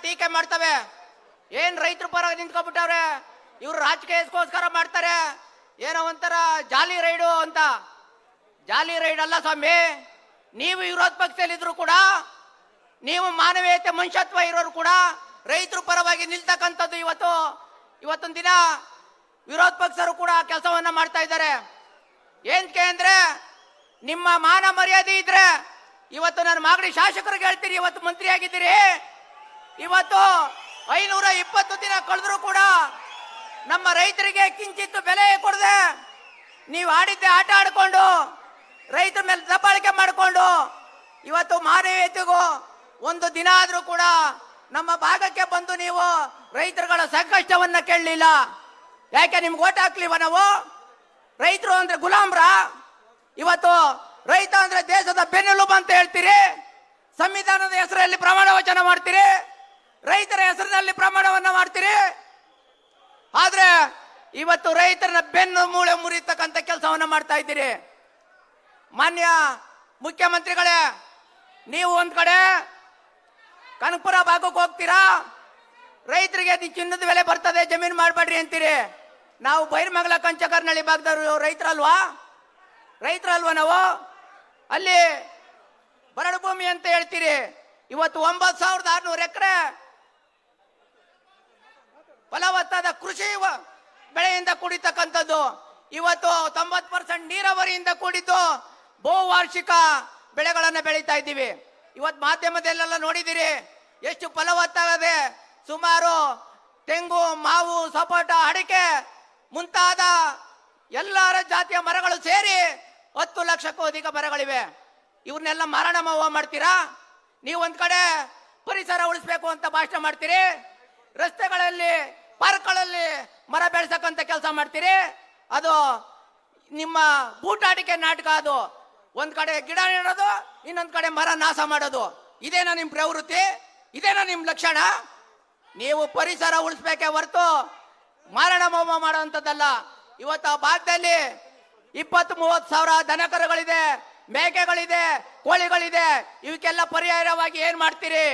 ಟೀಕೆ ಮಾಡ್ತವೆ. ಏನ್ ರೈತರ ಪರ ನಿಂತ್ಕೊಬಿಟ್ಟವ್ರೆ, ಇವ್ರು ರಾಜಕೀಯಕ್ಕೋಸ್ಕರ ಮಾಡ್ತಾರೆ. ಏನೋ ಒಂಥರ ಜಾಲಿ ರೈಡು ಅಂತ. ಜಾಲಿ ರೈಡ್ ಅಲ್ಲ ಸ್ವಾಮಿ. ನೀವು ವಿರೋಧ ಪಕ್ಷದಲ್ಲಿದ್ರು ಕೂಡ, ನೀವು ಮಾನವೀಯತೆ ಮನುಷ್ಯತ್ವ ಇರೋರು ಕೂಡ ರೈತರ ಪರವಾಗಿ ನಿಲ್ತಕ್ಕಂಥದ್ದು ಇವತ್ತೊಂದು ದಿನ ವಿರೋಧ ಪಕ್ಷರು ಕೂಡ ಕೆಲಸವನ್ನ ಮಾಡ್ತಾ ಇದ್ದಾರೆ. ಏನಕ್ಕೆ ಅಂದ್ರೆ ನಿಮ್ಮ ಮಾನ ಮರ್ಯಾದೆ ಇದ್ರೆ ಇವತ್ತು ನನ್ನ ಮಾಗಡಿ ಶಾಸಕರಿಗೆ ಹೇಳ್ತೀರಿ, ಇವತ್ತು ಮಂತ್ರಿ ಆಗಿದ್ದೀರಿ, ಇವತ್ತು 520 ದಿನ ಕಳೆದ್ರು ಕೂಡ ನಮ್ಮ ರೈತರಿಗೆ ಕಿಂಚಿತ್ತು ಬೆಲೆ ಕೊಡದೆ ನೀವು ಆಡಿದ್ದೆ ಆಟ ಆಡ್ಕೊಂಡು ರೈತರ ಮೇಲೆ ದಬ್ಬಾಳಿಕೆ ಮಾಡಿಕೊಂಡು ಇವತ್ತು ಮಾನವೀಯತೆಗೂ ಒಂದು ದಿನ ಆದ್ರೂ ಕೂಡ ನಮ್ಮ ಭಾಗಕ್ಕೆ ಬಂದು ನೀವು ರೈತರುಗಳ ಸಂಕಷ್ಟವನ್ನ ಕೇಳಲಿಲ್ಲ. ಯಾಕೆ ನಿಮ್ಗೆ ಓಟ್ ಹಾಕ್ಲಿವ ನಾವು? ರೈತರು ಅಂದ್ರೆ ಗುಲಾಮ್ರ? ಇವತ್ತು ರೈತ ಅಂದ್ರೆ ದೇಶದ ಬೆನ್ನೆಲುಬು ಅಂತ ಹೇಳ್ತೀರಿ, ಸಂವಿಧಾನದ ಹೆಸರಲ್ಲಿ ಪ್ರಮಾಣ ವಚನ ಮಾಡ್ತೀರಿ, ರೈತರ ಹೆಸರಿನಲ್ಲಿ ಪ್ರಮಾಣವನ್ನ ಮಾಡ್ತೀರಿ. ಆದ್ರೆ ಇವತ್ತು ರೈತರನ್ನ ಬೆನ್ನು ಮೂಳೆ ಮುರಿತಕ್ಕಂಥ ಕೆಲಸವನ್ನ ಮಾಡ್ತಾ ಇದ್ದೀರಿ. ಮಾನ್ಯ ಮುಖ್ಯಮಂತ್ರಿಗಳೇ, ನೀವು ಒಂದ್ ಕಡೆ ಕನಕಪುರ ಭಾಗಕ್ಕೆ ಹೋಗ್ತೀರಾ, ರೈತರಿಗೆ ಚಿನ್ನದ ಬೆಲೆ ಬರ್ತದೆ ಜಮೀನು ಮಾಡಬೇಡ್ರಿ ಅಂತೀರಿ. ನಾವು ಬೈರಮಂಗಲ ಕಂಚಕರ್ನಳ್ಳಿ ಭಾಗದವರು ರೈತರಲ್ವಾ ನಾವು? ಅಲ್ಲಿ ಬರಡು ಭೂಮಿ ಅಂತ ಹೇಳ್ತೀರಿ. ಇವತ್ತು 9600 ಎಕರೆ ಫಲವತ್ತಾದ ಕೃಷಿ ಬೆಳೆಯಿಂದ ಕೂಡಿತಕ್ಕಂಥದ್ದು. ಇವತ್ತು 90% ನೀರಾವರಿಯಿಂದ ಕೂಡಿದ್ದು ಬಹುವಾರ್ಷಿಕ ಬೆಳೆಗಳನ್ನು ಬೆಳೀತಾ ಇದ್ದೀವಿ. ಇವತ್ತು ಮಾಧ್ಯಮದಲ್ಲೆಲ್ಲ ನೋಡಿದಿರಿ ಎಷ್ಟು ಫಲವತ್ತಾಗದೆ. ಸುಮಾರು ತೆಂಗು, ಮಾವು, ಸಪೋಟ, ಅಡಿಕೆ ಮುಂತಾದ ಎಲ್ಲರ ಜಾತಿಯ ಮರಗಳು ಸೇರಿ 10 ಲಕ್ಷಕ್ಕೂ ಅಧಿಕ ಮರಗಳಿವೆ. ಇವ್ರನ್ನೆಲ್ಲ ಮಾರಣ ಮಾಡ್ತೀರಾ? ನೀವು ಒಂದ್ ಕಡೆ ಪರಿಸರ ಉಳಿಸ್ಬೇಕು ಅಂತ ಭಾಷಣ ಮಾಡ್ತೀರಿ, ರಸ್ತೆಗಳಲ್ಲಿ ಪಾರ್ಕ್ಗಳಲ್ಲಿ ಮರ ಬೆಳೆಸಕ್ಕಂತ ಕೆಲಸ ಮಾಡ್ತೀರಿ. ಅದು ನಿಮ್ಮ ಬೂಟಾಟಿಕೆ ನಾಟಕ. ಅದು ಒಂದ್ ಕಡೆ ಗಿಡ ನೆಡೋದು, ಇನ್ನೊಂದ್ ಕಡೆ ಮರ ನಾಶ ಮಾಡೋದು. ಇದೇನಾ ನಿಮ್ ಪ್ರವೃತ್ತಿ? ಇದೇನಾ ನಿಮ್ ಲಕ್ಷಣ? ನೀವು ಪರಿಸರ ಉಳಿಸ್ಬೇಕೆ ಹೊರತು ಮಾರಣ ಮಾಡುವಂಥದ್ದಲ್ಲ. ಇವತ್ತು ಆ ಭಾಗದಲ್ಲಿ 20-30 ಸಾವಿರ ದನಕರುಗಳಿದೆ, ಮೇಕೆಗಳಿದೆ, ಕೋಳಿಗಳಿದೆ. ಇವಕ್ಕೆಲ್ಲ ಪರ್ಯಾಯವಾಗಿ ಏನ್ ಮಾಡ್ತೀರಿ?